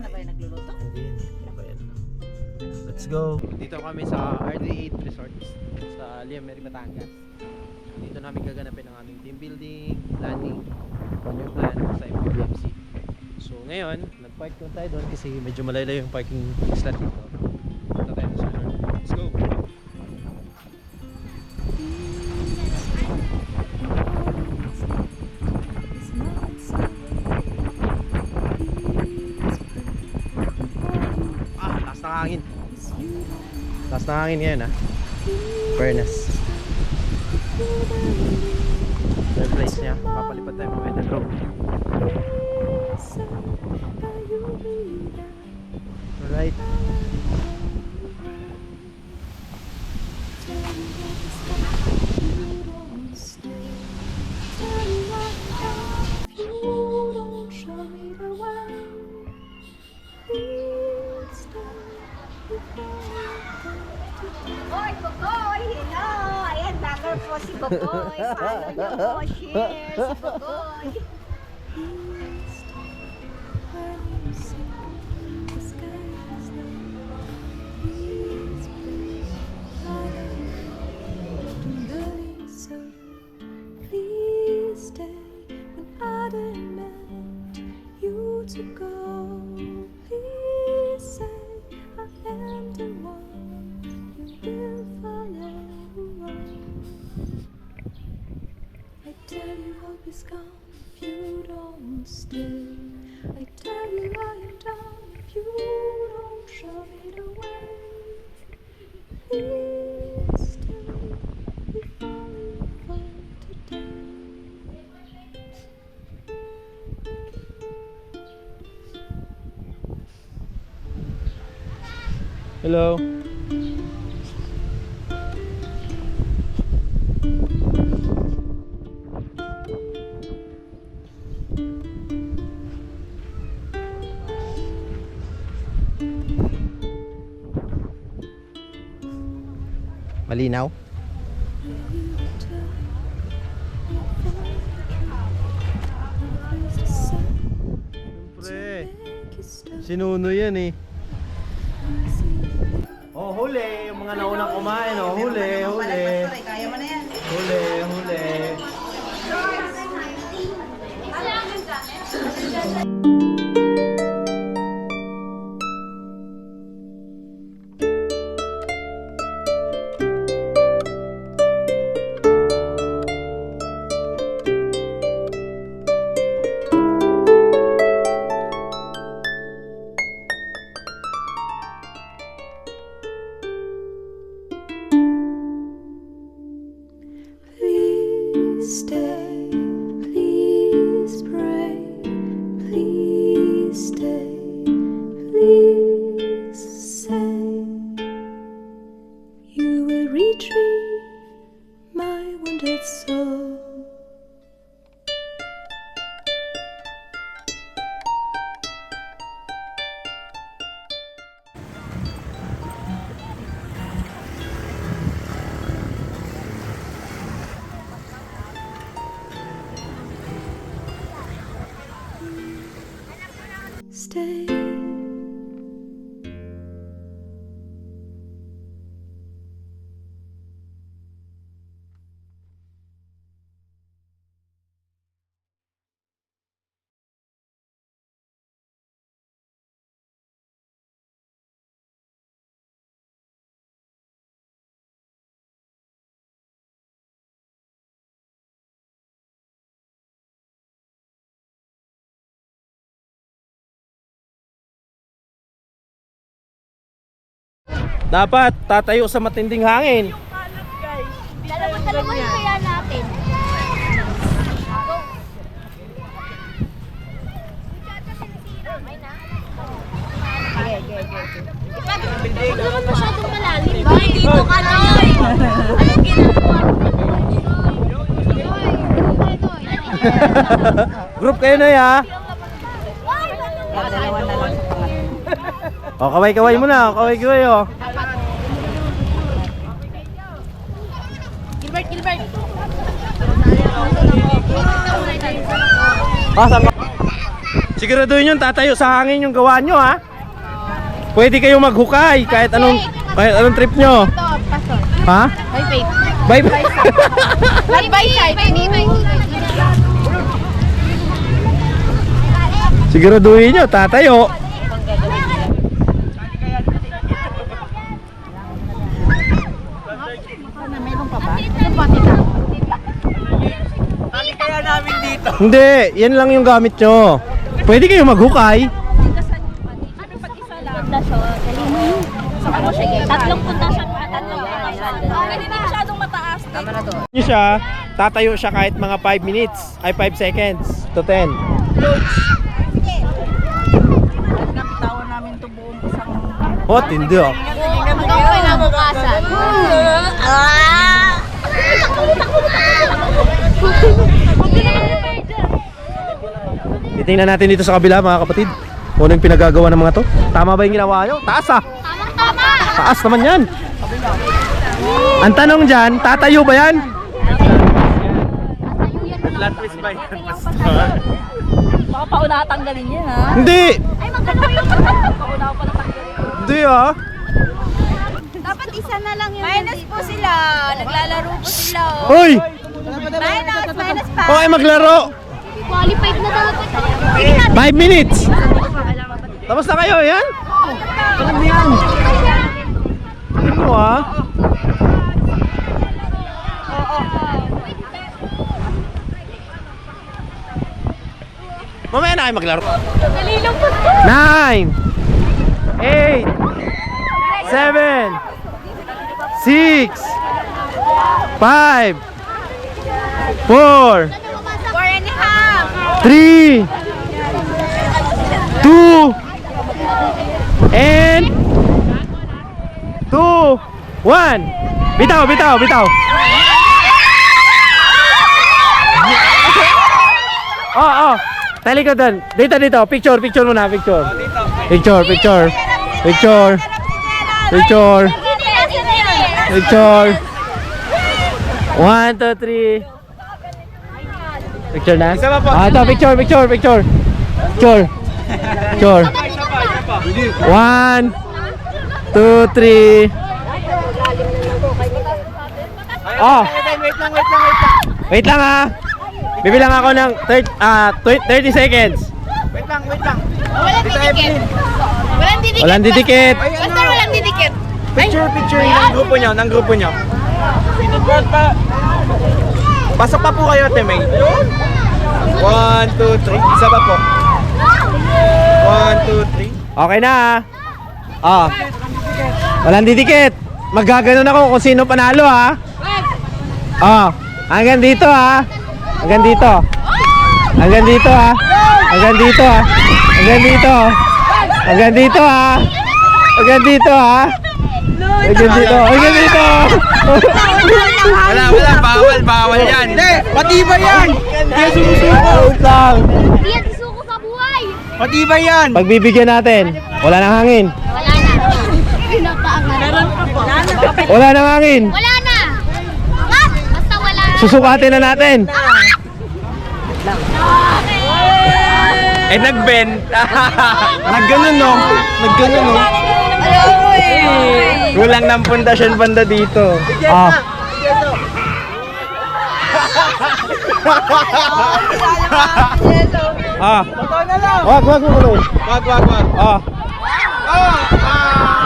na ba yung nagluluto? Hindi. Bayan na. Let's go. Dito kami sa RD8 Resorts sa Liameri, Batangas. Dito namin gaganapin ang aming team building, planning, one-year plan sa MPBFC. So ngayon, nag-park lang tayo doon kasi medyo malayo yung parking slot dito. Punta tayo sa resort. Let's go! Lakas ng hangin. Lakas ng hangin ngayon ah. Furnace. Third place niya. Papalipad tayo mamaya ng road. Alright. Oy, Bogoy! Hello! Ayan, bagger po si Bogoy. Follow niyo po, share si Bogoy. Is gone if you don't stay. I tell you I am done if you don't show me the way. Please stay if only for today. Hello. Malinaw? Siyempre, sinuno yan eh. Oh, huli! Yung mga naunang kumain, oh, huli, huli. Kaya mo na yan. Huli, huli. Please stay, please pray, please stay, please say you will retrieve my wounded soul. Stay. Dapat tatayo sa matinding hangin. Dalawa yung kaya natin. Huwag naman masyadong malalim. Hindi mo ka na yun. Anong ginagawa? Group kayo na ya. Dalawa na lang. O, kaway-kaway mo na. Kaway-kaway o. Gilbert, Gilbert. Ah, saan ka? Siguraduhin yung tatayo sa hangin yung gawa nyo ha. Pwede kayong maghukay kahit anong trip nyo. Ito, pastor. Ha? By faith. Bye. Not by sight. Siguraduhin nyo, tatayo. Hindi, yan lang yung gamit nyo. Pwede kayong maghukay. Tatlong pundasyon pa, tatlong pundasyon. Hindi masyadong mataas. Nyo siya, tatayo siya kahit mga 5 minutes, ay 5 seconds to 10. Napitawan namin ito buong isang... Oh, tindi oh. Hanggang kinabukasan. Titingnan natin dito sa kabila mga kapatid. Kung ano yung pinagagawa ng mga to. Tama ba yung ginawa nyo? Taas ah! Tama. Taas naman yan! Ang tanong dyan, tatayo ba yan? Baka pauna tanggalin yan, ha? Hindi! Ay, magkano yung Pauna pa natanggalin. Hindi ah! Dapat isa na lang yung... Minus po sila. Naglalaro po sila. Hoy! Minus pa. Okay maglaro! qualified na dapat. 5 minutes! Tapos na kayo, yan? Alam yan! Tingin mo ah! Mamaya na kayo maglaro. 9 8 7 6 5 4 3 2 and 2 1. Bitaw, bitaw, bitaw. Oh. Tali ko doon. Dito. Picture muna, picture. Picture. Picture. 1, 2, 3. Picture na? Ito, picture. 1 2, 3. Oh. Wait lang ha. Bibilang ako ng 30 seconds. Wait lang. Walang didikit. Walang didikit. Basta walang didikit. Picture ng grupo nyo. Pasok pa po kayo, Temay. 1, 2, 3. Isa pa po. 1, 2, 3. Okay na ha. Oh. Walang didikit. Magaganon ako kung sino panalo ha. Oh. Hanggang dito ha. Hanggang dito ha. Hanggang dito ha. Hanggang dito ha. Wala. Bawal yan. Hindi, matibay yan. Hindi sumusuko. Hindi yan susuko sa buhay. Matibay yan. Pagbibigyan natin. Wala nang hangin. Wala na. Pinapaangat. Wala nang hangin. Wala na. Angat. Basta wala na. Susukatin na natin. Nag-bend. Nagganon no. Kulang ng pundasyon banda dito. Ah. Wag. Ah.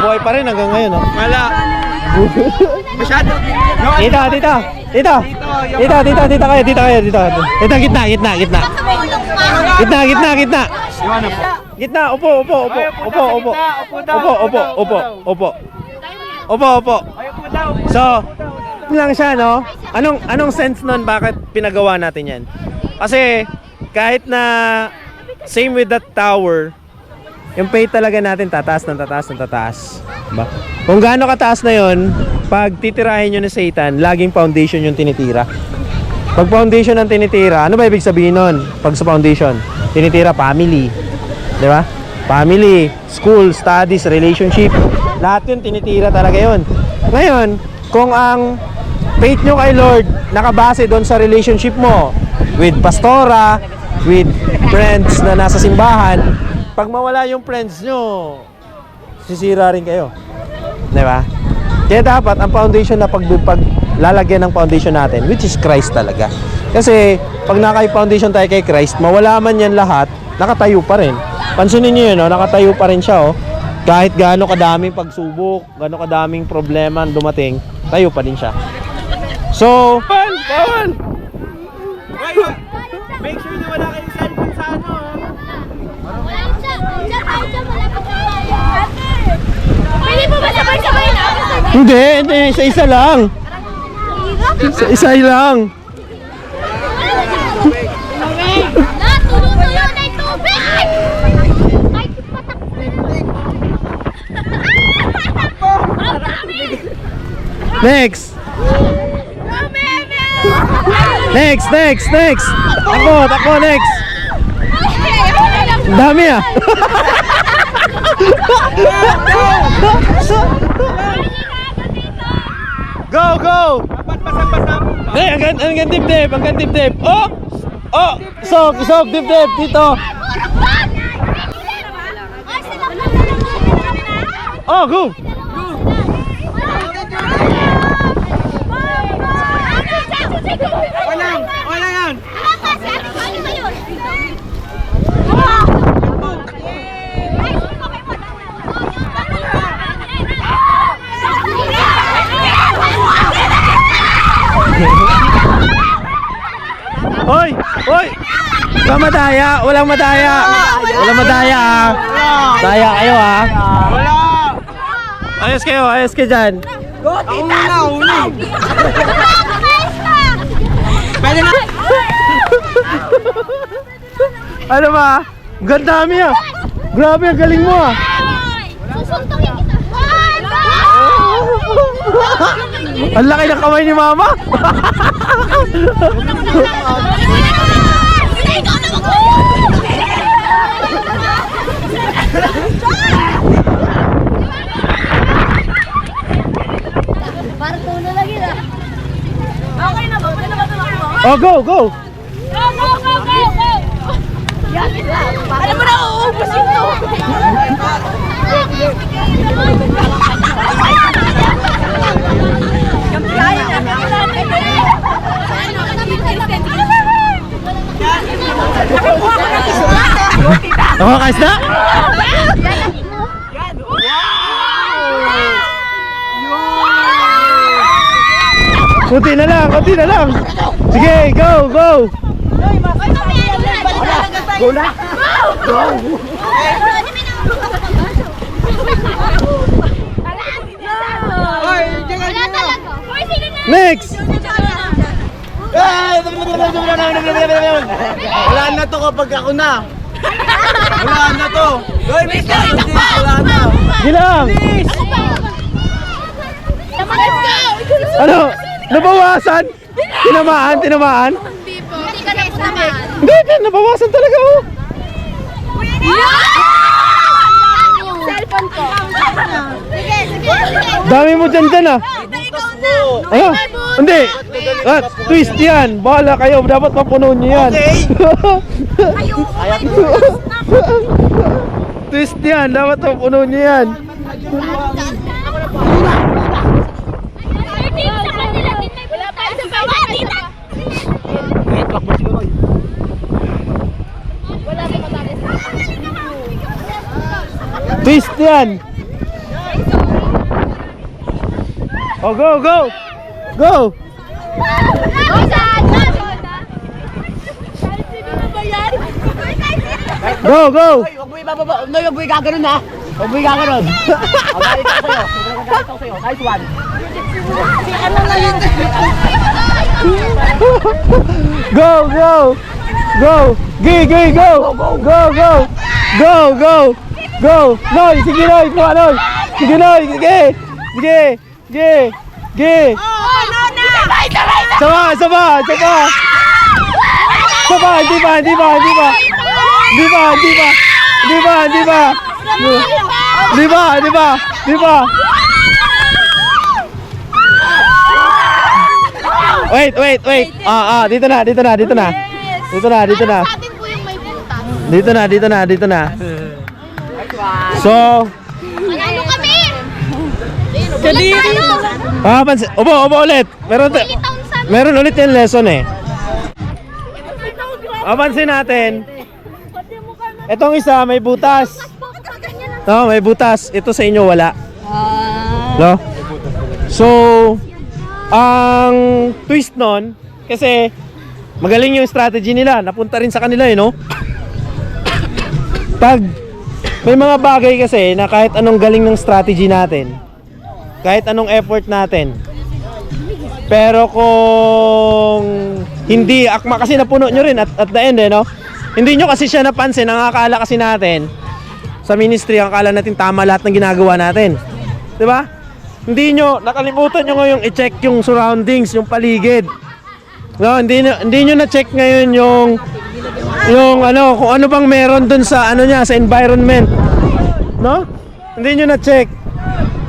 Buhay pa rin hanggang ngayon, oh. Wala. Masyado. Dito kayo. Dito, gitna. Upo. So, yun lang siya, no? Anong sense nun bakit pinagawa natin yan? Kasi, kahit na same with that tower, yung pay talaga natin tataas. Diba? Kung gaano kataas na yon, pag titirahin nyo ni Satan, laging foundation yung tinitira. Pag foundation ang tinitira, ano ba ibig sabihin nun? Pag sa foundation, tinitira family. Diba? Family, school, studies, relationship. Lahat yun tinitira talaga yun. Ngayon, kung ang faith nyo kay Lord nakabase doon sa relationship mo with pastora, with friends na nasa simbahan, pag mawala yung friends nyo, sisira rin kayo. Di ba? Kaya dapat ang foundation na pag lalagyan ng foundation natin, which is Christ talaga. Kasi pag naka-foundation tayo kay Christ, mawala man yan lahat, nakatayo pa rin. Pansinin nyo yun, no? Nakatayo pa rin siya. Oh. Kahit gaano kadaming pagsubok, gaano kadaming problema dumating, tayo pa din siya. So, bawal! Make sure na wala kayong cellphone sa ano. Pwede po ba sabay-sabay na? Hindi, isa-isa lang. Isa lang. Tulo-tulo na yung tubig! Ay, patak! Ang dami! Next. Next. Ako, next. Ang dami ah. Go! Hanggang dibdib. Oh! Isog, dibdib, dito. Oh, go! Wala yan. Hoy! Walang madaya. Ah. Daya kayo ah. Wala. Ayos kayo dyan. Una. Pwede na. Ano ba? Ganda dami ah. Grabe, ang galing mo ah. Susuntukin kita! Ang laki ng kamay ni mama. Ikaw na mag- Parang tulo lagi na. Okay na ba? Oh, go! Go! Alam mo na, uubusin to! Oh, guys na? Kunti na lang. Sige, go! Next! Wala na to kapag ako na. Wala na to. Wala na. Gilang! Ano? Nabawasan? Tinamaan? Hindi ka na po naman. Hindi, nabawasan talaga oh. Cellphone ko. Sige. Dami mo dyan ah. Ano? Hindi. Twist yan. Bahala kayo. Dapat mapuno nyo yan. Twist yan. Dapat mapuno nyo yan. Wala pa sa bawah dito. Wala pa matalis. Twist yan. Oh, go! Go! Huwag mo ibababa. No, huwag mo gaganon ha. Huwag mo gaganon. Galit ako sa'yo. Nice one. Go! Go! Noy! Sige Noy! Sige Noy! Sige! Sama! Hindi ba? Wait. Dito na. Atin po Dito na. So, Manalo kami! upo ulit. Meron ulit yung lesson eh. Papansin natin. Etong isa may butas. No, may butas. Ito sa inyo wala. No? So, ang twist nun, kasi magaling yung strategy nila. Napunta rin sa kanila no? Pag may mga bagay kasi na kahit anong galing ng strategy natin, kahit anong effort natin, pero kung hindi, akma kasi napuno nyo rin at the end no? Hindi nyo kasi siya napansin, ang akala kasi natin sa ministry, ang akala natin tama lahat ng ginagawa natin, diba? Hindi nyo, nakalimutan nyo ngayon i-check yung surroundings, yung paligid, no? Hindi nyo na-check ngayon yung ano, kung ano bang meron dun sa ano niya, sa environment, no? Hindi nyo na-check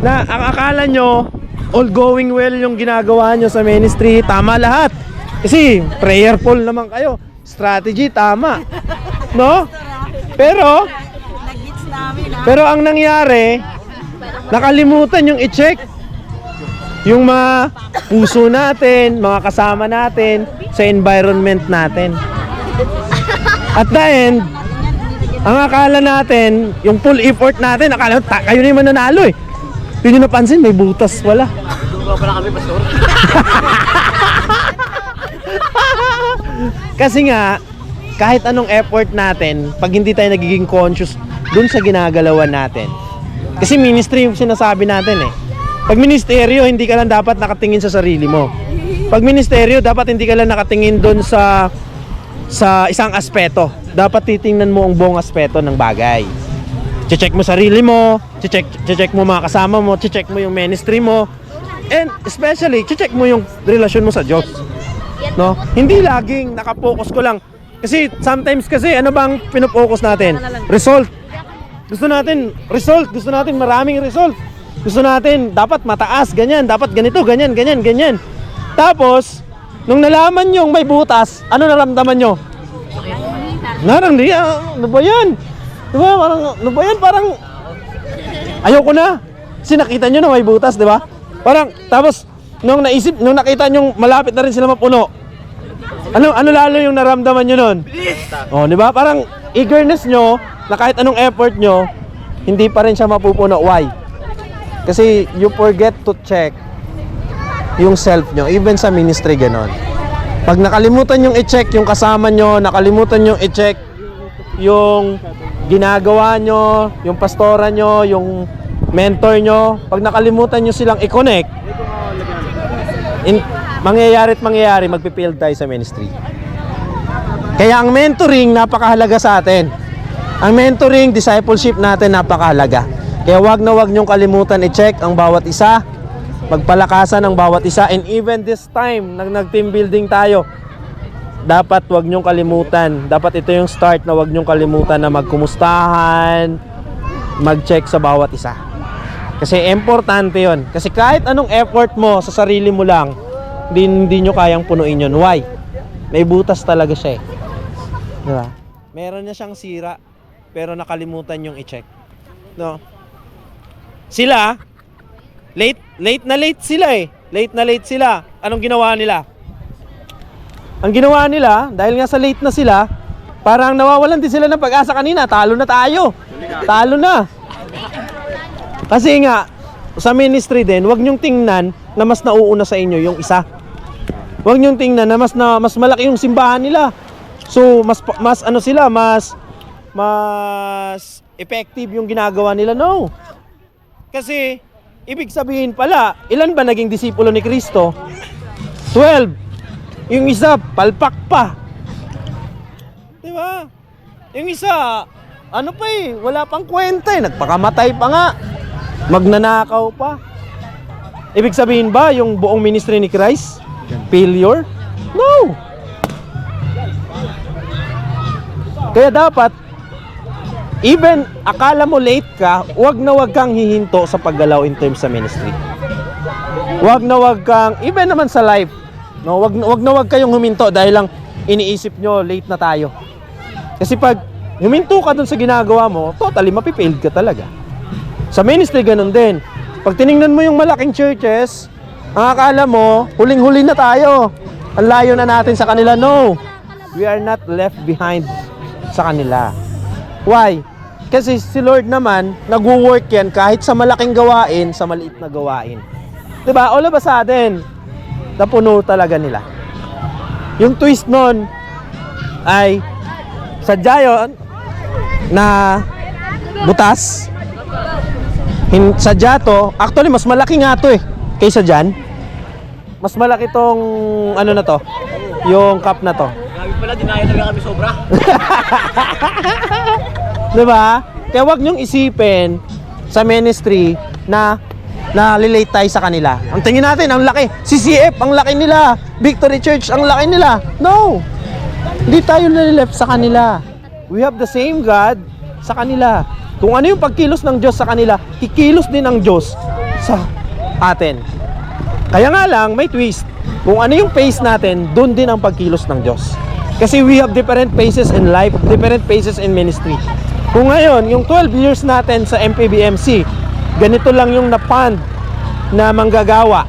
na ang akala nyo all going well yung ginagawa nyo sa ministry, tama lahat kasi prayerful naman kayo, strategy tama, no? Pero ang nangyari, nakalimutan yung i-check yung mga puso natin, mga kasama natin sa environment natin. At the end, ang akala natin, yung full effort natin, akala kayo na yung mananalo eh. Hindi nyo napansin, may butas wala. Kasi nga, kahit anong effort natin, pag hindi tayo nagiging conscious dun sa ginagalawan natin. Kasi ministry yung sinasabi natin eh. Pag ministeryo, hindi ka lang dapat nakatingin sa sarili mo. Pag ministeryo, dapat hindi ka lang nakatingin dun sa isang aspeto. Dapat titingnan mo ang buong aspeto ng bagay. Check mo sarili mo, check mo mga kasama mo, check mo yung ministry mo, and especially check mo yung relasyon mo sa Diyos. No? Hindi laging nakapokus ko lang. Kasi sometimes kasi ano bang pinofocus natin? Result. Gusto natin result, gusto natin maraming result. Gusto natin dapat mataas, ganyan, dapat ganito, ganyan. Tapos nung nalaman nyo may butas, ano naramdaman nyo? Ano ba yan? Diba? Parang ayoko na. Kasi nakita nyo na may butas, diba? Parang, tapos, nung nakita nyo malapit na rin sila mapuno, ano lalo yung naramdaman nyo nun? Oh, diba? Parang eagerness nyo, na kahit anong effort nyo, hindi pa rin siya mapupuno. Why? Kasi you forget to check yung self nyo, even sa ministry ganon. Pag nakalimutan yung i-check yung kasama nyo, nakalimutan yung i-check yung ginagawa nyo, yung pastora nyo, yung mentor nyo, pag nakalimutan nyo silang i-connect, mangyayari, magpipild tayo sa ministry. Kaya ang mentoring napakahalaga sa atin. Ang mentoring, discipleship natin napakahalaga. Kaya wag na wag nyong kalimutan i-check ang bawat isa, magpalakasan ang bawat isa, and even this time, nag-team building tayo, dapat wag nyong kalimutan, dapat ito yung start na wag nyong kalimutan na magkumustahan, mag-check sa bawat isa. Kasi importante yon. Kasi kahit anong effort mo sa sarili mo lang, hindi nyo kayang punuin yun. Why? May butas talaga siya eh. Diba? Meron na siyang sira, pero nakalimutan yung i-check. No? Sila, late na late sila eh. Late na late sila. Anong ginawa nila? Ang ginawa nila, dahil nga sa late na sila, parang nawawalan din sila ng pag-asa kanina. Talo na tayo. Talo na. Kasi nga, sa ministry din, wag nyong tingnan na mas nauuna sa inyo yung isa. Wag nyong tingnan na mas malaki yung simbahan nila. So, mas ano sila, mas effective yung ginagawa nila. No. Kasi, ibig sabihin pala, ilan ba naging disipulo ni Kristo? 12. Yung isa, palpak pa. Diba? Yung isa, ano pa eh, wala pang kwenta eh. Nagpakamatay pa nga. Magnanakaw pa. Ibig sabihin ba, yung buong ministry ni Christ, failure? No! Kaya dapat, even akala mo late ka, wag na wag kang hihinto sa paggalaw in terms sa ministry. Wag na wag kang, even naman sa life, no, wag na wag kayong huminto dahil lang iniisip nyo late na tayo. Kasi pag huminto ka dun sa ginagawa mo, totally mapipailed ka talaga. Sa ministry, ganun din. Pag tiningnan mo yung malaking churches, ang akala mo, huling-huli na tayo. Ang layo na natin sa kanila. No, we are not left behind sa kanila. Why? Kasi si Lord naman, nag-work yan kahit sa malaking gawain, sa maliit na gawain. Diba? All of a sudden, napuno talaga nila. Yung twist nun ay sadya yun na butas. Sadya to, actually mas malaki nga to kaysa dyan. Mas malaki tong ano na to, yung cup na to. Grabe pala, dinaya talaga kami sobra. Diba? Kaya wag nyong isipin sa ministry na nalilate tayo sa kanila. Ang tingin natin, ang laki. CCF, ang laki nila. Victory Church, ang laki nila. No! Hindi tayo nalileft sa kanila. We have the same God sa kanila. Kung ano yung pagkilos ng Diyos sa kanila, kikilos din ang Diyos sa atin. Kaya nga lang, may twist. Kung ano yung pace natin, dun din ang pagkilos ng Diyos. Kasi we have different paces in life, different paces in ministry. Kung ngayon, yung 12 years natin sa MPBMC, ganito lang yung na-fund na manggagawa.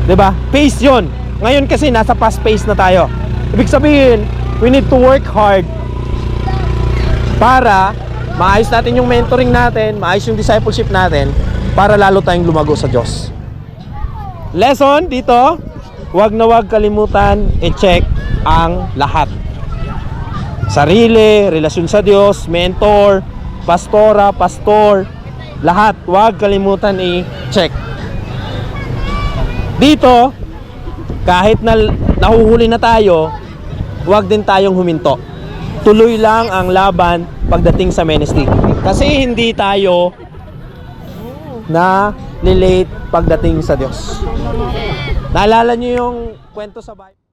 'Di ba? Pace 'yon. Ngayon kasi nasa fast pace na tayo. Ibig sabihin, we need to work hard para maayos natin yung mentoring natin, maayos yung discipleship natin, para lalo tayong lumago sa Diyos. Lesson dito, wag na wag kalimutan i-check ang lahat. Sarili, relasyon sa Diyos, mentor, pastora, pastor, lahat, wag kalimutan i-check. Dito, kahit na nahuhuli na tayo, wag din tayong huminto. Tuloy lang ang laban pagdating sa ministry. Kasi hindi tayo na late pagdating sa Diyos. Naalala niyo yung kwento sa Bible?